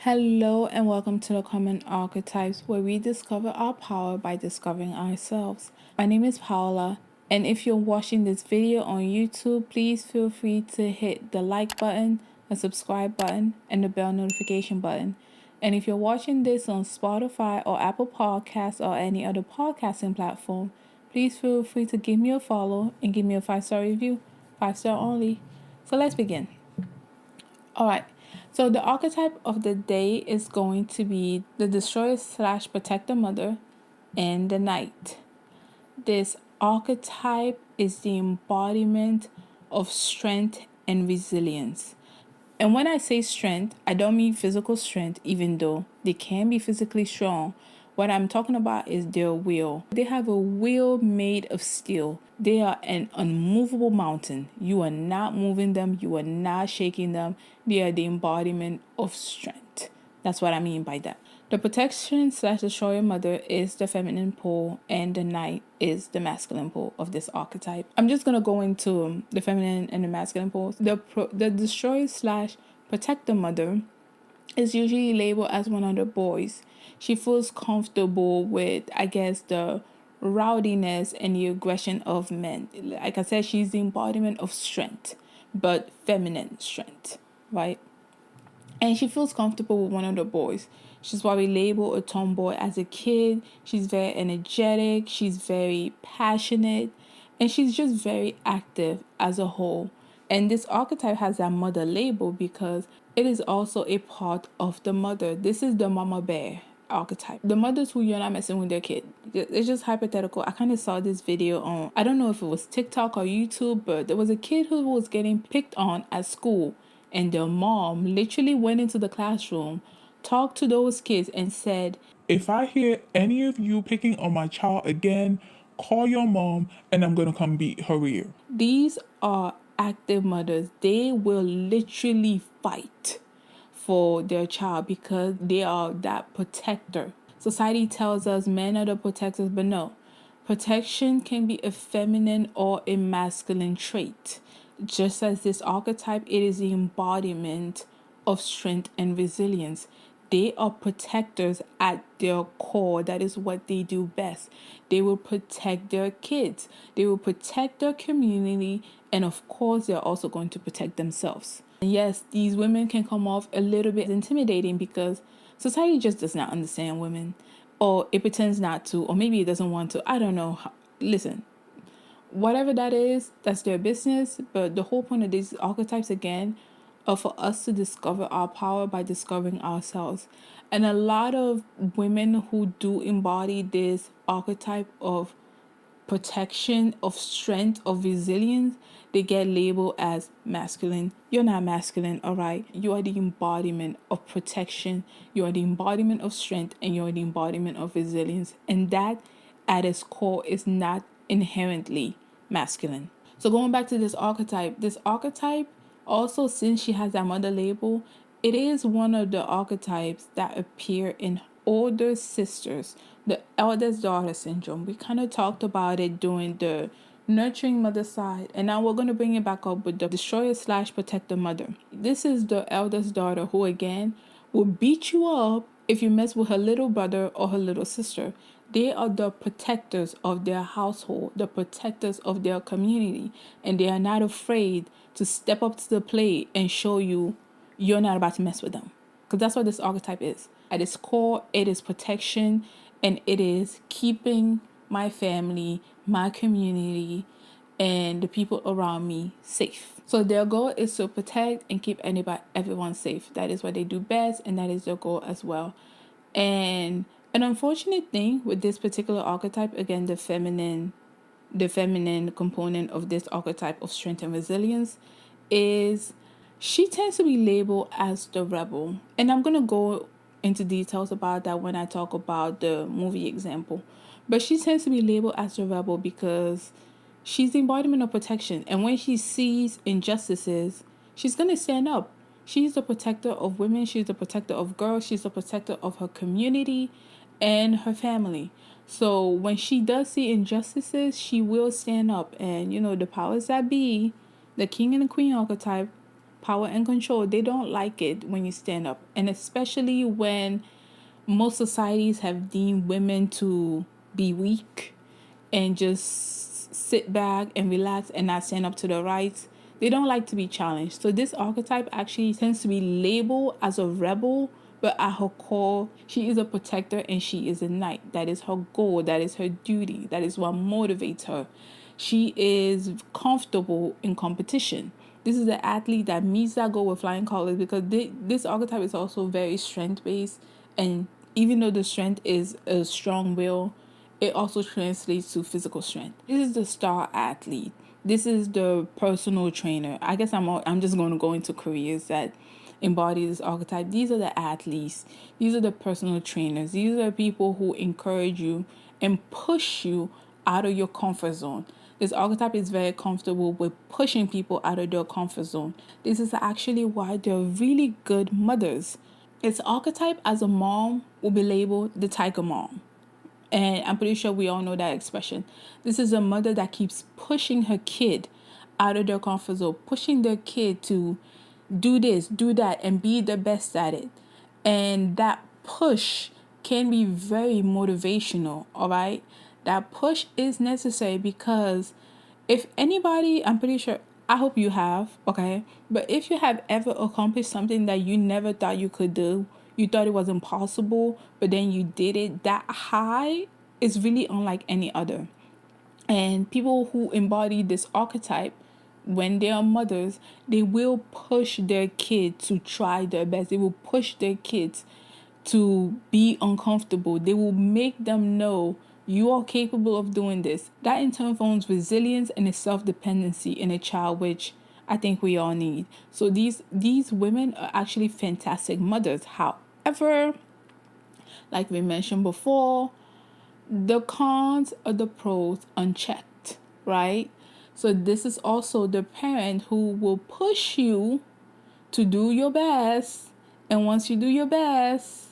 Hello and welcome to the Common Archetypes, where we discover our power by discovering ourselves. My name is Paula, and if you're watching this video on YouTube, please feel free to hit the like button, the subscribe button, and the bell notification button. And if you're watching this on Spotify or Apple Podcasts or any other podcasting platform, please feel free to give me a follow and give me a 5-star review, 5-star only. So let's begin. All right. So the archetype of the day is going to be the destroyer/protector mother and the knight. This archetype is the embodiment of strength and resilience. And when I say strength, I don't mean physical strength, even though they can be physically strong. What I'm talking about is their will. They have a will made of steel. They are an unmovable mountain. You are not moving them. You are not shaking them. They are the embodiment of strength. That's what I mean by that. The protection/destroyer mother is the feminine pole, and the knight is the masculine pole of this archetype. I'm just going to go into the feminine and the masculine poles. The destroyer/protector mother is usually labeled as one of the boys. She feels comfortable with, the rowdiness and the aggression of men. Like I said, she's the embodiment of strength, but feminine strength, right? And she feels comfortable with one of the boys. She's probably labeled a tomboy as a kid. She's very energetic. She's very passionate. And she's just very active as a whole. And this archetype has that mother label because it is also a part of the mother. This is the mama bear archetype. The mothers who you're not messing with their kid. It's just hypothetical. I kind of saw this video on, I don't know if it was TikTok or YouTube, but there was a kid who was getting picked on at school. And their mom literally went into the classroom, talked to those kids and said, "If I hear any of you picking on my child again, call your mom and I'm going to come beat her ear." These are active mothers. They will literally fight for their child because they are that protector. Society tells us men are the protectors, but no. Protection can be a feminine or a masculine trait. Just as this archetype, it is the embodiment of strength and resilience. They are protectors at their core. That is what they do best. They will protect their kids. They will protect their community. And of course, they're also going to protect themselves. And yes, these women can come off a little bit intimidating because society just does not understand women. Or it pretends not to. Or maybe it doesn't want to. I don't know. Listen, whatever that is, that's their business. But the whole point of these archetypes, again, are for us to discover our power by discovering ourselves. And a lot of women who do embody this archetype of protection, of strength, of resilience, they get labeled as masculine. You're not masculine, all right? You are the embodiment of protection. You are the embodiment of strength, and you're the embodiment of resilience. And that, at its core, is not inherently masculine. So going back to this archetype, also, since she has that mother label, it is one of the archetypes that appear in older sisters, the eldest daughter syndrome. We kind of talked about it during the nurturing mother side, and now we're going to bring it back up with the destroyer/protector mother. This is the eldest daughter who, again, will beat you up if you mess with her little brother or her little sister. They are the protectors of their household, the protectors of their community, and they are not afraid to step up to the plate and show you you're not about to mess with them. Because that's what this archetype is. At its core, it is protection, and it is keeping my family, my community, and the people around me safe. So their goal is to protect and keep everyone safe. That is what they do best, and that is their goal as well. And an unfortunate thing with this particular archetype, again, the feminine component of this archetype of strength and resilience, is she tends to be labeled as the rebel. And I'm going to go into details about that when I talk about the movie example. But she tends to be labeled as the rebel because she's the embodiment of protection. And when she sees injustices, she's going to stand up. She's the protector of women. She's the protector of girls. She's the protector of her community and her family. So when she does see injustices, she will stand up. And, the powers that be, the king and the queen archetype, power and control, they don't like it when you stand up. And especially when most societies have deemed women to be weak and just sit back and relax and not stand up to their rights. They don't like to be challenged. So this archetype actually tends to be labeled as a rebel, but at her core, she is a protector and she is a knight. That is her goal. That is her duty. That is what motivates her. She is comfortable in competition. This is the athlete that meets that goal with flying colors, because this archetype is also very strength based. And even though the strength is a strong will, it also translates to physical strength. This is the star athlete. This is the personal trainer. I guess I'm just going to go into careers that embody this archetype. These are the athletes. These are the personal trainers. These are people who encourage you and push you out of your comfort zone. This archetype is very comfortable with pushing people out of their comfort zone. This is actually why they're really good mothers. Its archetype as a mom will be labeled the tiger mom. And I'm pretty sure we all know that expression. This is a mother that keeps pushing her kid out of their comfort zone, pushing their kid to do this, do that, and be the best at it. And that push can be very motivational, all right? That push is necessary because if anybody, I'm pretty sure, I hope you have, okay? But if you have ever accomplished something that you never thought you could do, you thought it was impossible, but then you did it, that high is really unlike any other. And people who embody this archetype, when they are mothers, they will push their kids to try their best. They will push their kids to be uncomfortable. They will make them know you are capable of doing this. That in turn forms resilience and a self-dependency in a child, which I think we all need. So these women are actually fantastic mothers. However, like we mentioned before, the cons are the pros unchecked, right? So this is also the parent who will push you to do your best. And once you do your best,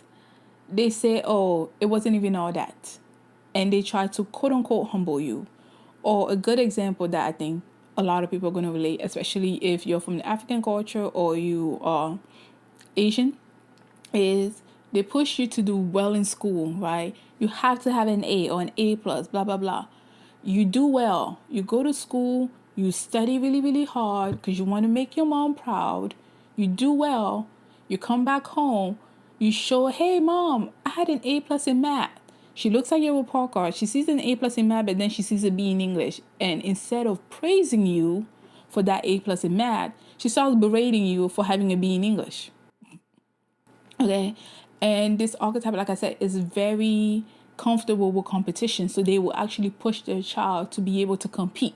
they say, oh, it wasn't even all that. And they try to quote unquote humble you. Or a good example that I think a lot of people are going to relate, especially if you're from the African culture or you are Asian, is they push you to do well in school, right? You have to have an A or an A plus, blah, blah, blah. You do well. You go to school. You study really, really hard because you want to make your mom proud. You do well. You come back home. You show, hey, mom, I had an A plus in math. She looks at your report card. She sees an A plus in math, but then she sees a B in English. And instead of praising you for that A plus in math, she starts berating you for having a B in English. Okay? And this archetype, like I said, is very comfortable with competition. So they will actually push their child to be able to compete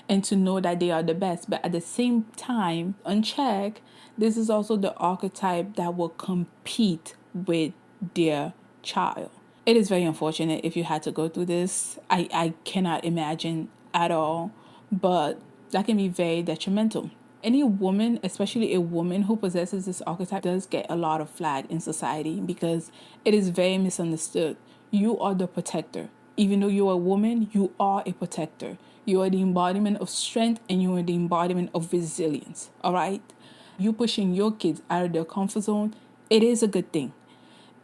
and to know that they are the best. But at the same time, unchecked, this is also the archetype that will compete with their child. It is very unfortunate if you had to go through this. I cannot imagine at all, but that can be very detrimental. Any woman, especially a woman who possesses this archetype, does get a lot of flag in society because it is very misunderstood. You are the protector. Even though you're a woman, you are a protector. You are the embodiment of strength and you are the embodiment of resilience. All right? You pushing your kids out of their comfort zone, it is a good thing.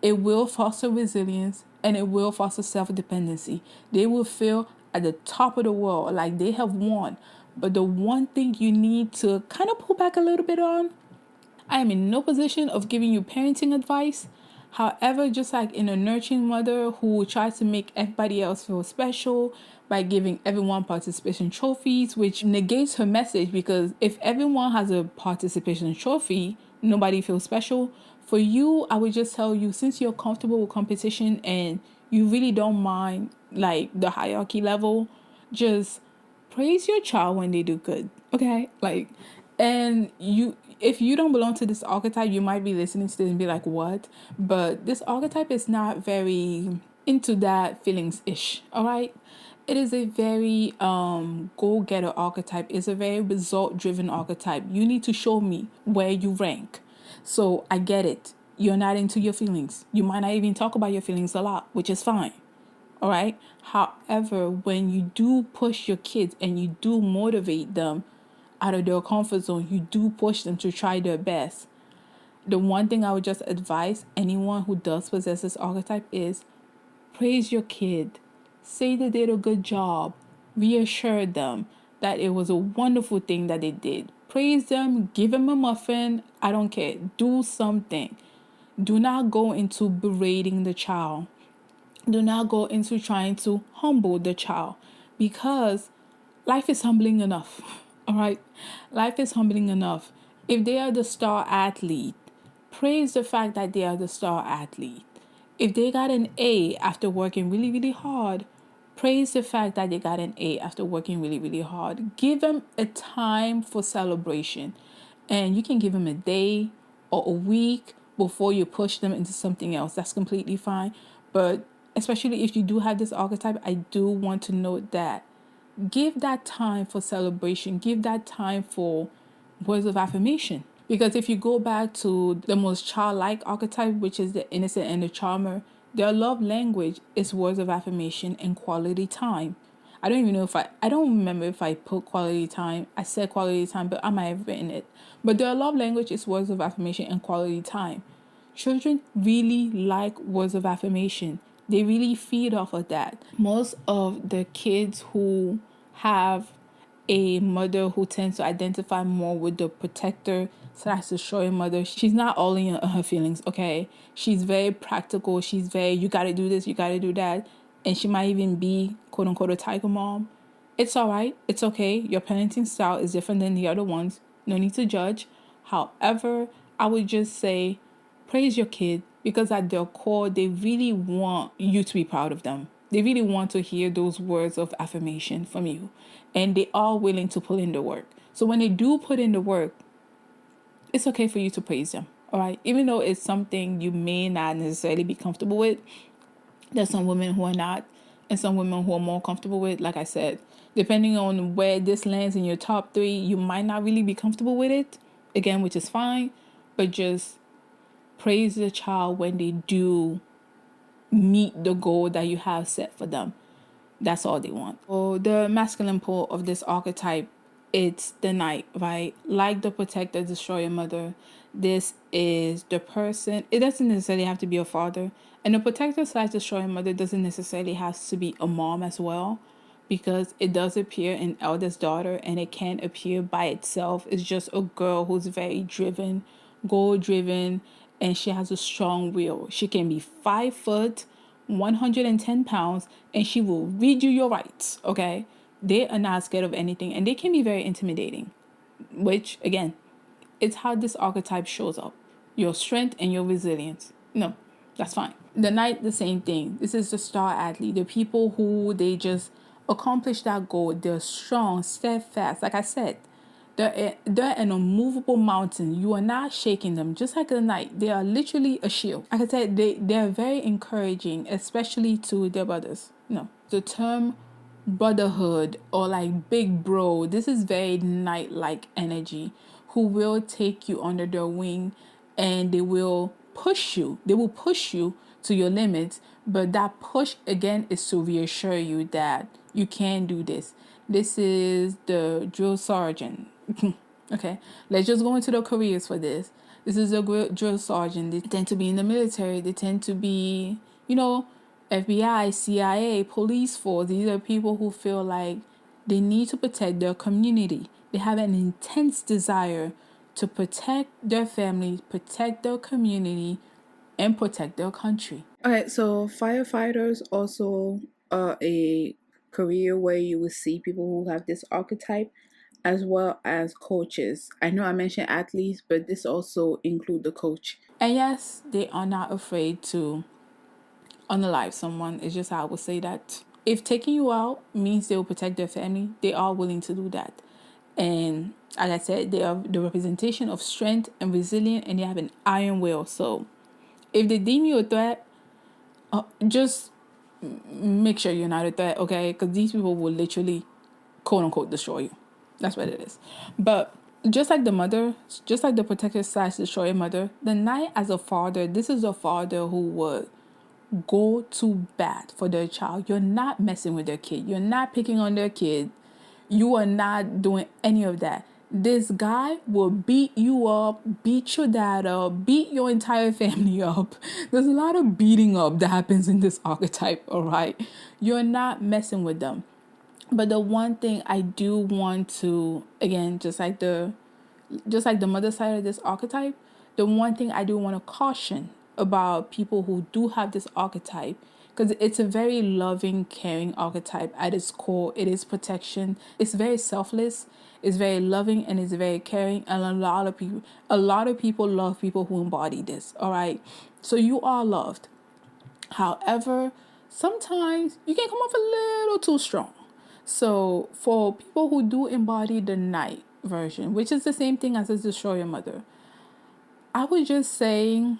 It will foster resilience and it will foster self-dependency. They will feel at the top of the world like they have won. But the one thing you need to kind of pull back a little bit on, I am in no position of giving you parenting advice. However, just like in a nurturing mother who tries to make everybody else feel special by giving everyone participation trophies, which negates her message, because if everyone has a participation trophy, nobody feels special. For you, I would just tell you, since you're comfortable with competition and you really don't mind like the hierarchy level, just praise your child when they do good. Okay? And if you don't belong to this archetype, you might be listening to this and be like, what? But this archetype is not very into that feelings-ish. All right? It is a very go-getter archetype. It's a very result-driven archetype. You need to show me where you rank. So I get it. You're not into your feelings. You might not even talk about your feelings a lot, which is fine. All right. However, when you do push your kids and you do motivate them, out of their comfort zone. You do push them to try their best. The one thing I would just advise anyone who does possess this archetype is praise your kid. Say they did a good job. Reassure them that it was a wonderful thing that they did. Praise them. Give them a muffin. I don't care. Do something. Do not go into berating the child. Do not go into trying to humble the child, because life is humbling enough. All right? Life is humbling enough. If they are the star athlete, praise the fact that they are the star athlete. If they got an A after working really, really hard, praise the fact that they got an A after working really, really hard. Give them a time for celebration. And you can give them a day or a week before you push them into something else. That's completely fine. But especially if you do have this archetype, I do want to note that give that time for celebration. Give that time for words of affirmation. Because if you go back to the most childlike archetype, which is the innocent and the charmer, their love language is words of affirmation and quality time. I don't even know if I don't remember if I put quality time. I said quality time, but I might have written it. But their love language is words of affirmation and quality time. Children really like words of affirmation. They really feed off of that. Most of the kids who have a mother who tends to identify more with the protector / destroyer mother, she's not all in her feelings, okay? She's very practical. She's very, you gotta do this, you gotta do that. And she might even be, quote unquote, a tiger mom. It's all right. It's okay. Your parenting style is different than the other ones. No need to judge. However, I would just say praise your kid, because at their core, they really want you to be proud of them. They really want to hear those words of affirmation from you. And they are willing to put in the work. So when they do put in the work, it's okay for you to praise them. All right. Even though it's something you may not necessarily be comfortable with, there's some women who are not, and some women who are more comfortable with. Like I said, depending on where this lands in your top 3, you might not really be comfortable with it. Again, which is fine. But just praise the child when they do meet the goal that you have set for them. That's all they want. So the masculine pole of this archetype, it's the knight, right? Like the protector, destroyer mother, this is the person. It doesn't necessarily have to be a father. And the protector / destroyer mother doesn't necessarily have to be a mom as well, because it does appear in eldest daughter, and it can appear by itself. It's just a girl who's very driven, goal driven, and she has a strong will. She can be 5 foot, 110 pounds, and she will read you your rights, okay? They are not scared of anything, and they can be very intimidating, which, again, it's how this archetype shows up. Your strength and your resilience. No, that's fine. The knight, the same thing. This is the star athlete. The people who they just accomplish that goal. They're strong, steadfast. Like I said, they're an unmovable mountain. You are not shaking them. Just like the knight, they are literally a shield. Like I said, they're very encouraging, especially to their brothers. No, the term brotherhood or like big bro, this is very knight-like energy, who will take you under their wing, and they will push you to your limits. But that push, again, is to reassure you that you can do this. This is the drill sergeant. Okay, let's just go into the careers for this. This is a drill sergeant. They tend to be in the military. They tend to be, FBI, CIA, police force. These are people who feel like they need to protect their community. They have an intense desire to protect their family, protect their community, and protect their country. Alright, so firefighters also are a career where you will see people who have this archetype, as well as coaches. I know I mentioned athletes, but this also includes the coach. And yes, they are not afraid to unalive someone. It's just how I would say that. If taking you out means they will protect their family, they are willing to do that. And like I said, they are the representation of strength and resilience, and they have an iron will. So if they deem you a threat, just make sure you're not a threat, okay? Because these people will literally, quote unquote, destroy you. That's what it is. But just like the mother, just like the protector / destroyer mother, the knight as a father, this is a father who would go to bat for their child. You're not messing with their kid. You're not picking on their kid. You are not doing any of that. This guy will beat you up, beat your dad up, beat your entire family up. There's a lot of beating up that happens in this archetype, all right? You're not messing with them. But the one thing I do want to, again, just like the mother side of this archetype, the one thing I do want to caution about people who do have this archetype, because it's a very loving, caring archetype at its core. It is protection. It's very selfless. It's very loving and it's very caring. And a lot of people love people who embody this. All right. So you are loved. However, sometimes you can come off a little too strong. So for people who do embody the night version, which is the same thing as Destroy Your Mother, I would just say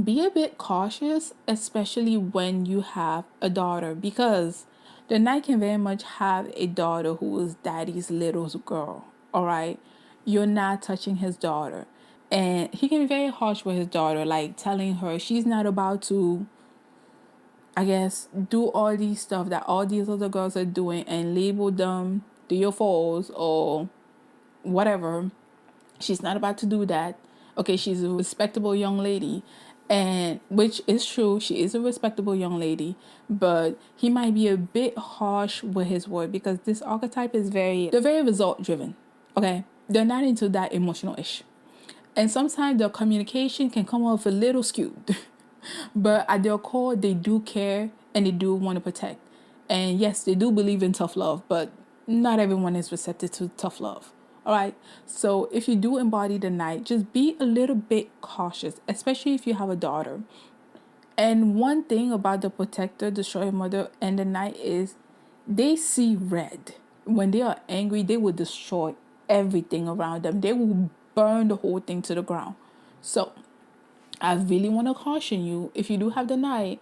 be a bit cautious, especially when you have a daughter, because the knight can very much have a daughter who is daddy's little girl. All right, you're not touching his daughter, and he can be very harsh with his daughter, like telling her she's not about to, I guess, do all these stuff that all these other girls are doing and label them the foes or whatever. She's not about to do that. Okay, she's a respectable young lady, and which is true, she is a respectable young lady, but he might be a bit harsh with his word because this archetype is they're very result driven. Okay, they're not into that emotional ish, and sometimes their communication can come off a little skewed. But at their core, they do care and they do want to protect. And yes, they do believe in tough love, but not everyone is receptive to tough love. All right. So if you do embody the knight, just be a little bit cautious, especially if you have a daughter. And one thing about the protector, destroyer mother, and the knight is they see red. When they are angry, they will destroy everything around them. They will burn the whole thing to the ground. So I really want to caution you, if you do have the knight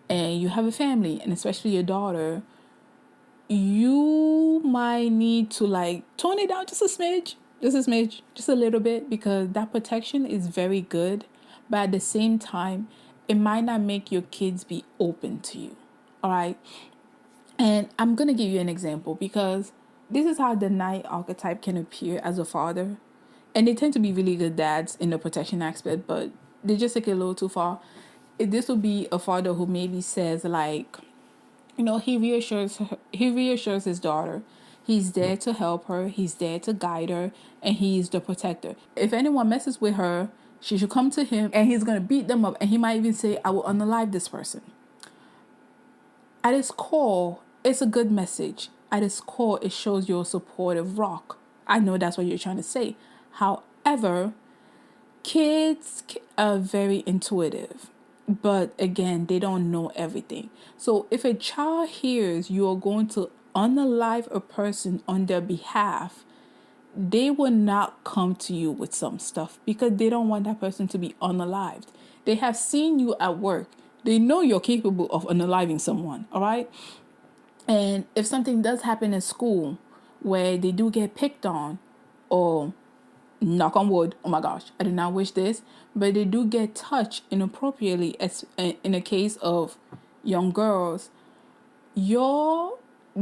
and you have a family, and especially your daughter, you might need to like tone it down just a smidge, just a little bit, because that protection is very good. But at the same time, it might not make your kids be open to you. All right. And I'm going to give you an example because this is how the knight archetype can appear as a father. And they tend to be really good dads in the protection aspect, but they just take it a little too far. This would be a father who maybe says like, he reassures his daughter. He's there to help her, he's there to guide her, and he's the protector. If anyone messes with her, she should come to him and he's going to beat them up, and he might even say, I will unalive this person. At its core, it's a good message. At its core, it shows you're a supportive rock. I know that's what you're trying to say. However, kids are very intuitive, but again, they don't know everything. So if a child hears you are going to unalive a person on their behalf, they will not come to you with some stuff because they don't want that person to be unalived. They have seen you at work. They know you're capable of unaliving someone, all right? And if something does happen in school where they do get picked on, or knock on wood, oh my gosh, I did not wish this, but they do get touched inappropriately, as in a case of young girls, your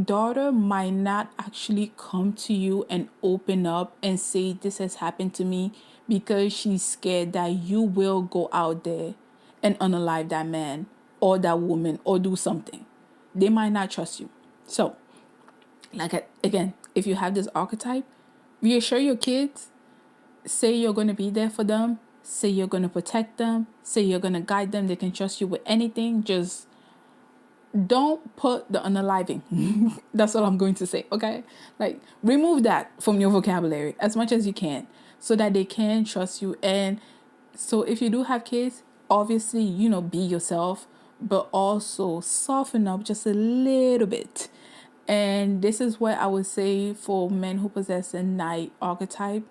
daughter might not actually come to you and open up and say this has happened to me, because she's scared that you will go out there and unalive that man or that woman or do something. They might not trust you. So, again, if you have this archetype, reassure your kids. Say you're going to be there for them. Say you're going to protect them. Say you're going to guide them. They can trust you with anything. Just don't put the unaliving. That's all I'm going to say, okay? Like, remove that from your vocabulary as much as you can so that they can trust you. And so if you do have kids, obviously, be yourself, but also soften up just a little bit. And this is what I would say for men who possess a knight archetype.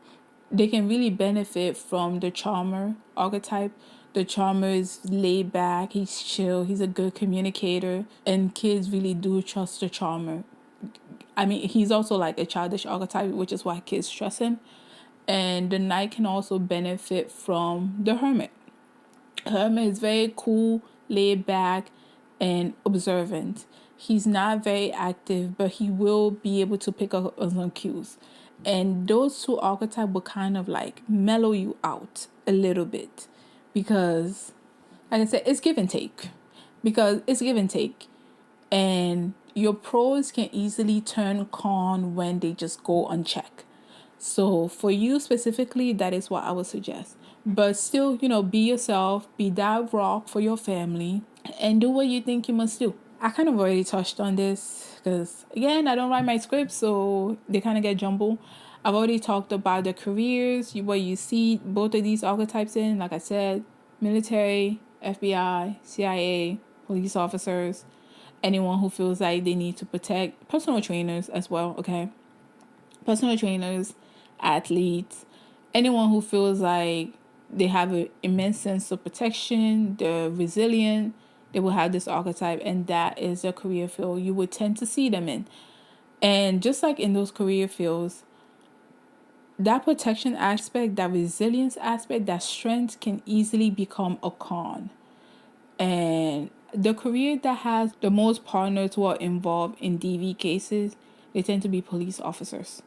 They can really benefit from the charmer archetype. The charmer is laid back, he's chill, he's a good communicator, and kids really do trust the charmer. I mean, he's also like a childish archetype, which is why kids trust him. And the knight can also benefit from the hermit. Hermit is very cool, laid back, and observant. He's not very active, but he will be able to pick up on some cues. And those two archetypes will kind of like mellow you out a little bit, because like I said, it's give and take. Because it's give and take. And your pros can easily turn con when they just go unchecked. So for you specifically, that is what I would suggest. But still, be yourself, be that rock for your family, and do what you think you must do. I kind of already touched on this because, again, I don't write my scripts, so they kind of get jumbled. I've already talked about the careers, what you see both of these archetypes in. Like I said, military, FBI, CIA, police officers, anyone who feels like they need to protect, personal trainers as well, okay? Personal trainers, athletes, anyone who feels like they have an immense sense of protection, they're resilient, they will have this archetype, and that is a career field you would tend to see them in. And just like in those career fields, that protection aspect, that resilience aspect, that strength can easily become a con. And the career that has the most partners who are involved in DV cases, they tend to be police officers.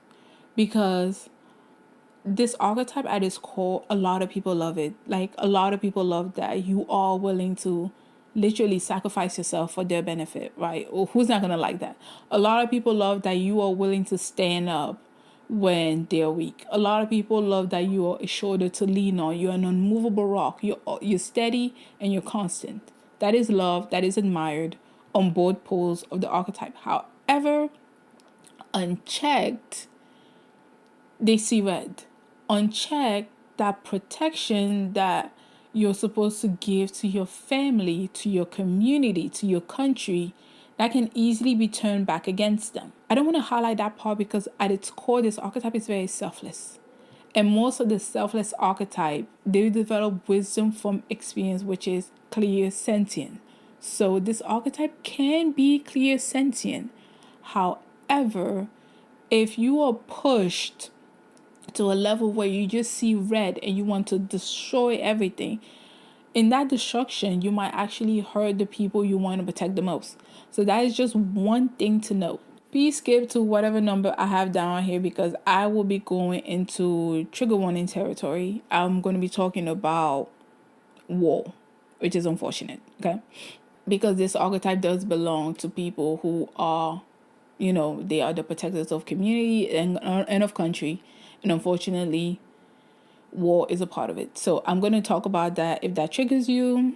Because this archetype at its core, a lot of people love it. Like, a lot of people love that you are willing to literally sacrifice yourself for their benefit, right? Or who's not gonna like that? A lot of people love that you are willing to stand up when they're weak. A lot of people love that you are a shoulder to lean on. You're an unmovable rock. You're steady and you're constant. That is love. That is admired on both poles of the archetype. However, unchecked, they see red. Unchecked, that protection that you're supposed to give to your family, to your community, to your country, that can easily be turned back against them. I don't want to highlight that part because at its core, this archetype is very selfless. And most of the selfless archetype, they develop wisdom from experience, which is clear sentient. So this archetype can be clear sentient. However, if you are pushed to a level where you just see red and you want to destroy everything, in that destruction, you might actually hurt the people you want to protect the most. So that is just one thing to note. Please skip to whatever number I have down here because I will be going into trigger warning territory. I'm going to be talking about war, which is unfortunate, okay? Because this archetype does belong to people who are, they are the protectors of community and of country. And unfortunately, war is a part of it. So I'm going to talk about that. If that triggers you,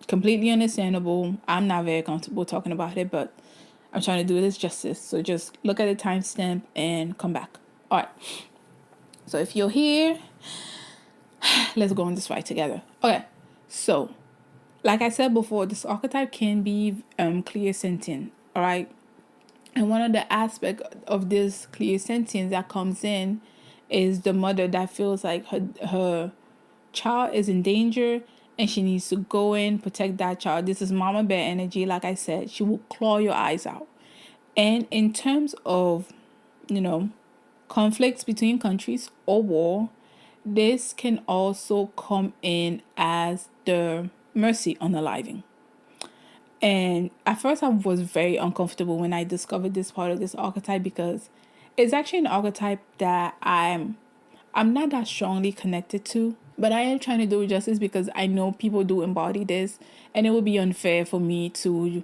completely understandable. I'm not very comfortable talking about it, but I'm trying to do this justice. So just look at the timestamp and come back. All right. So if you're here, let's go on this ride together. Okay. So, like I said before, this archetype can be clear sentient. All right. And one of the aspects of this clear sentience that comes in is the mother that feels like her child is in danger and she needs to go in, protect that child. This is mama bear energy. Like I said, she will claw your eyes out. And in terms of, conflicts between countries or war, this can also come in as the mercy unaliving. And at first I was very uncomfortable when I discovered this part of this archetype because it's actually an archetype that I'm not that strongly connected to, but I am trying to do justice because I know people do embody this, and it would be unfair for me to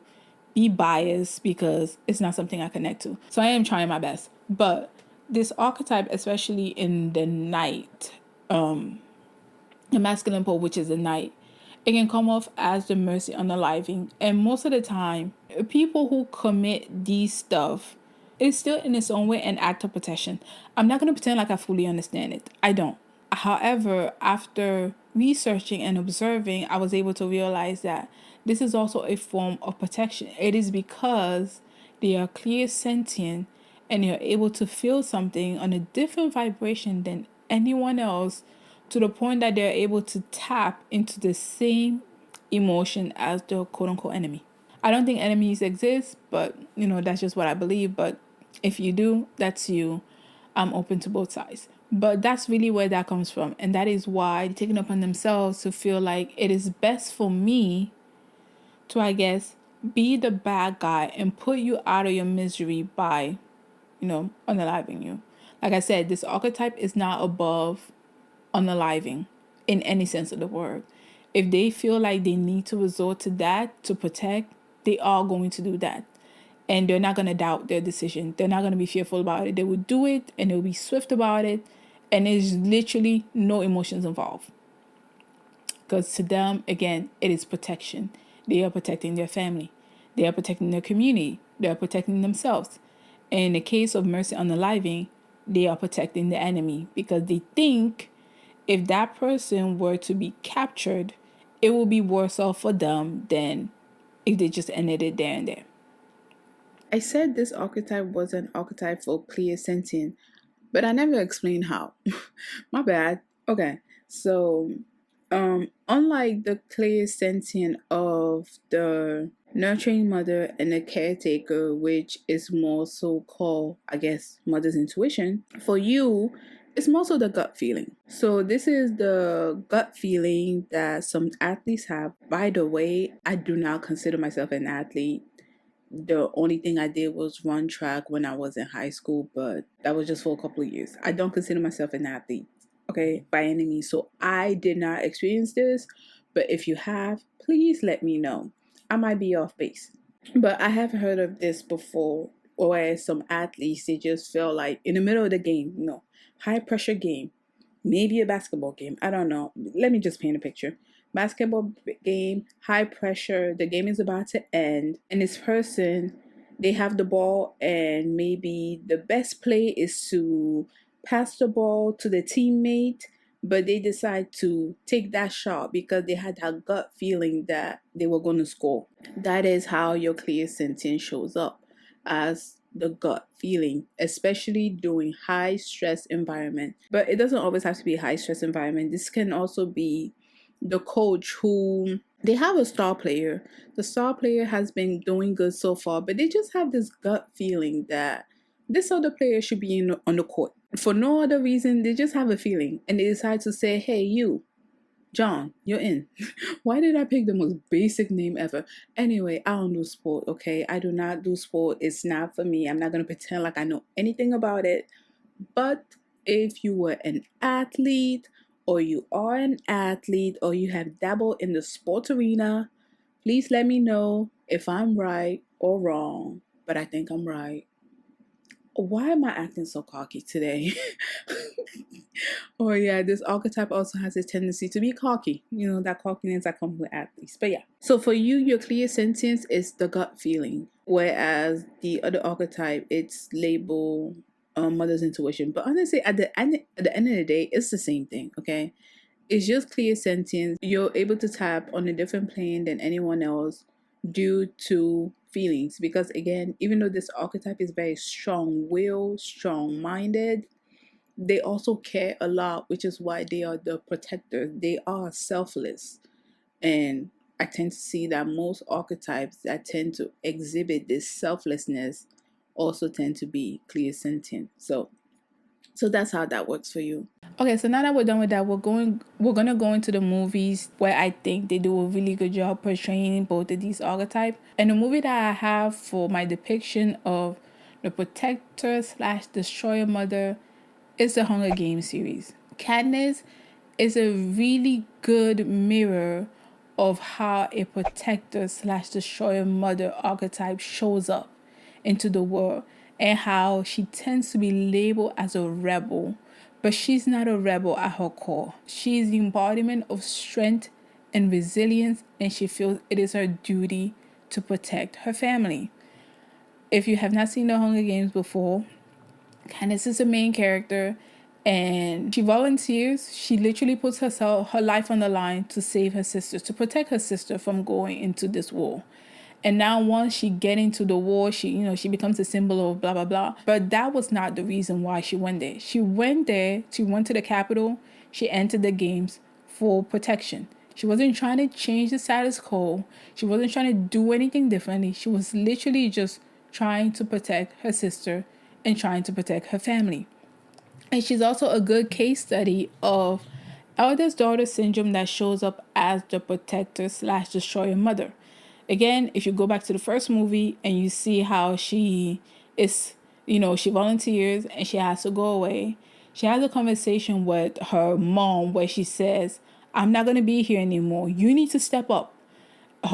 be biased because it's not something I connect to. So I am trying my best. But this archetype, especially in the night, the masculine pole, which is the night, it can come off as the mercy unaliving. And most of the time, people who commit these stuff, it's still in its own way an act of protection. I'm not going to pretend like I fully understand it. I don't. However, after researching and observing, I was able to realize that this is also a form of protection. It is because they are clear sentient and they are able to feel something on a different vibration than anyone else, to the point that they're able to tap into the same emotion as the quote-unquote enemy. I don't think enemies exist, but, that's just what I believe. But if you do, that's you. I'm open to both sides. But that's really where that comes from. And that is why they're taking upon themselves to feel like it is best for me to, I guess, be the bad guy and put you out of your misery by, unaliving you. Like I said, this archetype is not above unaliving in any sense of the word. If they feel like they need to resort to that to protect, they are going to do that. And they're not going to doubt their decision. They're not going to be fearful about it. They will do it and they'll be swift about it. And there's literally no emotions involved. Because to them, again, it is protection. They are protecting their family. They are protecting their community. They are protecting themselves. In the case of mercy unaliving, they are protecting the enemy because they think if that person were to be captured, it will be worse off for them than if they just ended it there and there. I said this archetype was an archetype for clear sentient, but I never explained how. My bad. Okay. So, unlike the clear sentient of the nurturing mother and the caretaker, which is more so called, I guess, mother's intuition, for you, it's more so the gut feeling. So, this is the gut feeling that some athletes have. By the way, I do not consider myself an athlete. The only thing I did was run track when I was in high school, but that was just for a couple of years. I don't consider myself an athlete, okay, by any means. So I did not experience this, but if you have, please let me know. I might be off base. But I have heard of this before, where some athletes, they just feel like in the middle of the game, high pressure game, maybe a basketball game. I don't know. Let me just paint a picture. Basketball game, high pressure. The game is about to end, and this person, they have the ball, and maybe the best play is to pass the ball to the teammate, but they decide to take that shot because they had that gut feeling that they were going to score. That is how your clear sentence shows up, as the gut feeling, especially during high stress environment. But it doesn't always have to be a high stress environment. This can also be the coach who, they have a star player. The star player has been doing good so far, but they just have this gut feeling that this other player should be on the court. For no other reason, they just have a feeling and they decide to say, hey, you, John, you're in. Why did I pick the most basic name ever? Anyway, I don't do sport, okay? I do not do sport. It's not for me. I'm not going to pretend like I know anything about it. But if you were an athlete, or you are an athlete, or you have dabbled in the sports arena, please let me know if I'm right or wrong. But I think I'm right. Why am I acting so cocky today? Oh yeah, this archetype also has a tendency to be cocky. That cockiness that comes with athletes. But yeah. So for you, your clear sentence is the gut feeling. Whereas the other archetype, it's labeled mother's intuition. But honestly, at the end of the day, it's the same thing, okay? It's just clear sentence. You're able to tap on a different plane than anyone else due to feelings. Because again, even though this archetype is very strong-willed, strong-minded, they also care a lot, which is why they are the protectors. They are selfless. And I tend to see that most archetypes that tend to exhibit this selflessness also tend to be clear sentient. So that's how that works for you. Okay, so now that we're done with that, we're gonna go into the movies where I think they do a really good job portraying both of these archetypes. And the movie that I have for my depiction of the protector slash destroyer mother is the Hunger Games series. Katniss is a really good mirror of how a protector slash destroyer mother archetype shows up into the world, and how she tends to be labeled as a rebel, but she's not a rebel at her core. She is the embodiment of strength and resilience, and she feels it is her duty to protect her family. If you have not seen the Hunger Games before, Candace is the main character, and she volunteers. She literally puts her life on the line to save her sister, to protect her sister from going into this war. And now once she get into the war, she becomes a symbol of blah, blah, blah. But that was not the reason why she went there. She went to the capital. She entered the games for protection. She wasn't trying to change the status quo. She wasn't trying to do anything differently. She was literally just trying to protect her sister and trying to protect her family. And she's also a good case study of eldest daughter syndrome that shows up as the protector slash destroyer mother. Again, if you go back to the first movie and you see how she is She volunteers and she has to go away. She has a conversation with her mom where she says, I'm not going to be here anymore. You need to step up.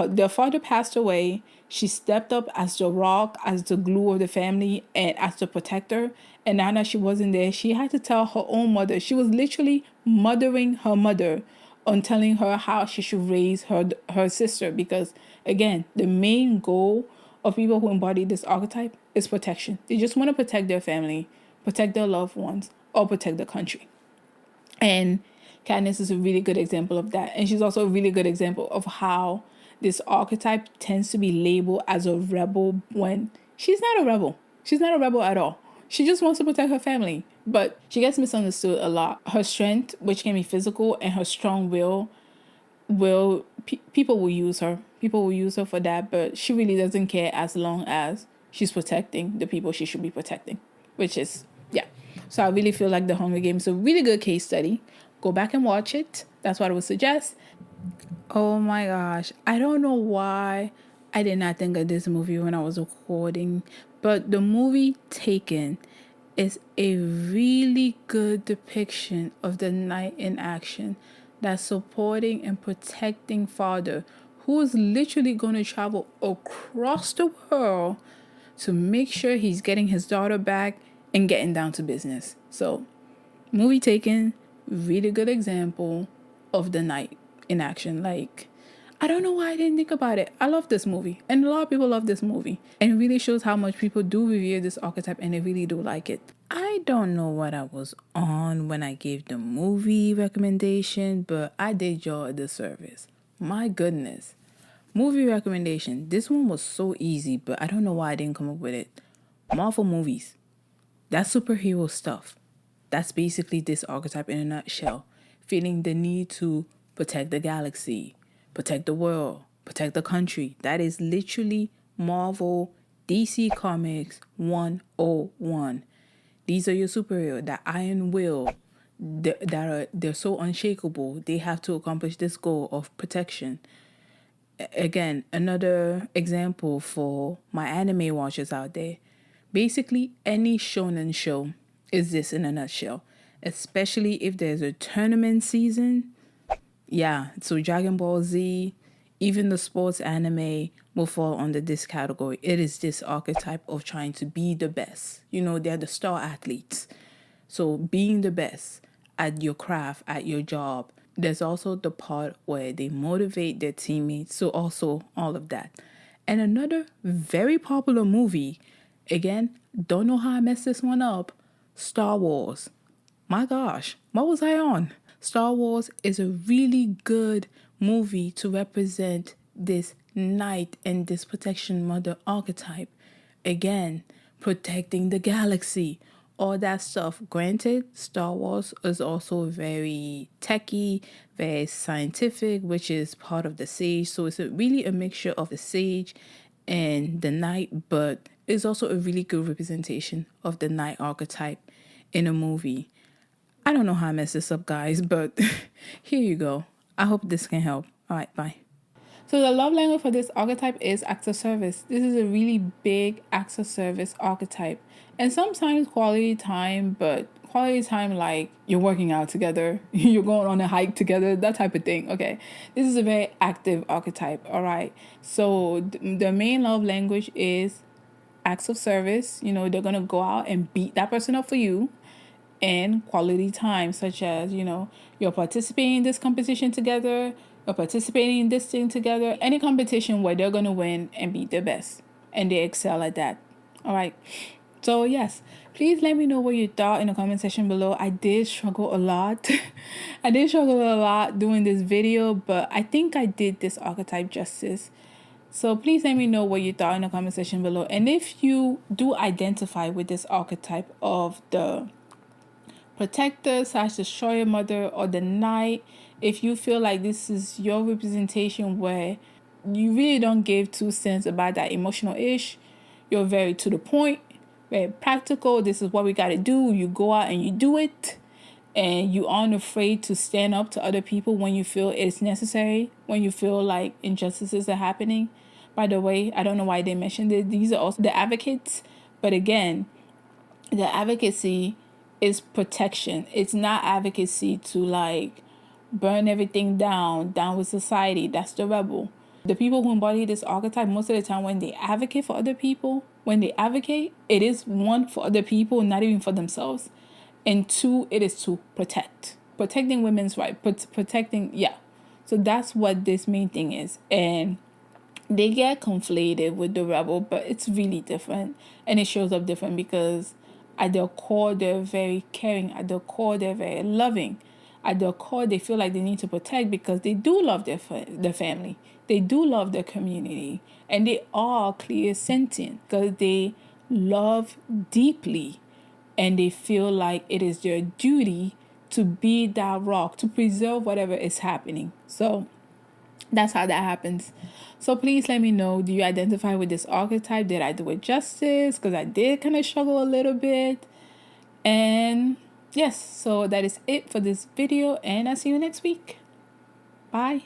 Their father passed away. She stepped up as the rock, as the glue of the family, and as the protector. And now that she wasn't there, she had to tell her own mother. She was literally mothering her mother on telling her how she should raise her sister. Because, again, the main goal of people who embody this archetype is protection. They just want to protect their family, protect their loved ones, or protect the country. And Katniss is a really good example of that. And she's also a really good example of how this archetype tends to be labeled as a rebel when she's not a rebel. She's not a rebel at all. She just wants to protect her family. But she gets misunderstood a lot. Her strength, which can be physical, and her strong people will use her. People will use her for that, but she really doesn't care as long as she's protecting the people she should be protecting, which is, yeah. So I really feel like The Hunger Games is a really good case study. Go back and watch it. That's what I would suggest. Oh my gosh. I don't know why I did not think of this movie when I was recording, but the movie Taken is a really good depiction of the knight in action that's supporting and protecting father who is literally going to travel across the world to make sure he's getting his daughter back and getting down to business. So, movie Taken, really good example of the knight in action. Like, I don't know why I didn't think about it. I love this movie, and a lot of people love this movie, and it really shows how much people do revere this archetype, and they really do like it. I don't know what I was on when I gave the movie recommendation, but I did y'all a disservice. My goodness. Movie recommendation. This one was so easy, but I don't know why I didn't come up with it. Marvel movies. That's superhero stuff. That's basically this archetype in a nutshell. Feeling the need to protect the galaxy, protect the world, protect the country. That is literally Marvel, DC Comics 101. These are your superheroes, that iron will, they're so unshakable. They have to accomplish this goal of protection. Again, another example for my anime watchers out there. Basically, any shonen show is this in a nutshell. Especially if there's a tournament season. Yeah, so Dragon Ball Z, even the sports anime will fall under this category. It is this archetype of trying to be the best. They're the star athletes. So being the best at your craft, at your job. There's also the part where they motivate their teammates. So also all of that. And another very popular movie, again, don't know how I messed this one up, Star Wars. My gosh, what was I on? Star Wars is a really good movie to represent this knight and this protection mother archetype. Again, protecting the galaxy, all that stuff. Granted, Star Wars is also very techy, very scientific, which is part of the sage. So it's really a mixture of the sage and the knight, but it's also a really good representation of the knight archetype in a movie. I don't know how I messed this up, guys, but here you go. I hope this can help. All right, bye. So the love language for this archetype is acts of service. This is a really big acts of service archetype. And sometimes quality time, but quality time like you're working out together, you're going on a hike together, that type of thing, okay? This is a very active archetype, all right? So the main love language is acts of service. They're going to go out and beat that person up for you. And quality time, such as, you're participating in this competition together, you're participating in this thing together, any competition where they're going to win and be the best. And they excel at that. All right. So, yes, please let me know what you thought in the comment section below. I did struggle a lot. I did struggle a lot doing this video, but I think I did this archetype justice. So please let me know what you thought in the comment section below. And if you do identify with this archetype of the protector / destroyer mother or the knight, if you feel like this is your representation where you really don't give 2 cents about that emotional ish, you're very to the point, very practical, this is what we got to do, you go out and you do it, and you aren't afraid to stand up to other people when you feel it's necessary, when you feel like injustices are happening. By the way, I don't know why they mentioned it, these are also the advocates, but again, The advocacy is protection. It's not advocacy to like burn everything down with society. That's the rebel. The people who embody this archetype, most of the time when they advocate for other people, when they advocate, it is one, for other people, not even for themselves. And two, it is to protect. Protecting women's rights, protecting, yeah. So that's what this main thing is. And they get conflated with the rebel, but it's really different. And it shows up different because at their core, they're very caring. At their core, they're very loving. At their core, they feel like they need to protect because they do love their family. They do love their community. And they are clear sentient because they love deeply. And they feel like it is their duty to be that rock, to preserve whatever is happening. So that's how that happens. So please let me know, do you identify with this archetype? Did I do it justice? Because I did kind of struggle a little bit. And yes, so that is it for this video, and I'll see you next week. Bye.